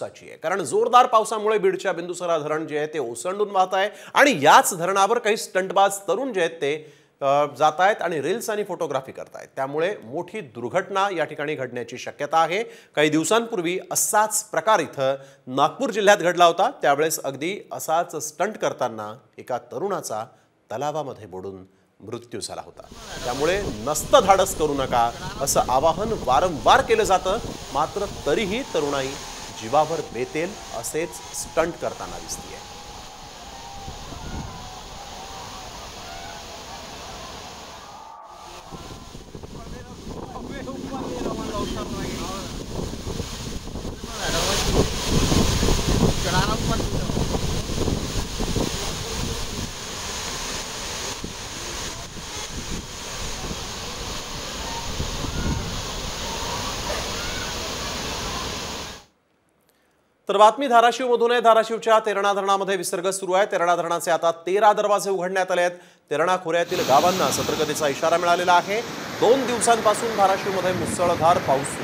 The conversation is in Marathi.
पावसाची आहे, कारण जोरदार पावसामुळे बीडच्या बिंदुसरा धरण जे आहे ते ओसंडून वाहत आहे आणि याच धरणावर काही स्टंटबाज तरुण जे आहेत ते जात आहेत आणि रील्स आणि फोटोग्राफी करतायत। त्यामुळे मोठी दुर्घटना या ठिकाणी घडण्याची शक्यता आहे। काही दिवसांपूर्वी असाच प्रकार इथं नागपूर जिल्ह्यात घडला होता। त्यावेळेस अगदी असाच स्टंट करताना एका तरुणाचा तलावामध्ये बुडून मृत्यू झाला होता। त्यामुळे नस्त धाडस करू नका असं आवाहन वारंवार केलं जातं, मात्र तरीही तरुणाई जीवावर बेतेल असेच स्टंट करताना दिसतीये। तर बातमी धाराशिवमधून आहे। धाराशिवच्या तेरणा धरणामध्ये विसर्ग सुरू आहे। तेरणा धरणाचे आता 13 दरवाजे उघडण्यात आले आहेत। तेरणा खोऱ्यातील गावांना सतर्कतेचा इशारा मिळालेला आहे। 2 दिवसांपासून धाराशिवमध्ये मुसळधार पाऊस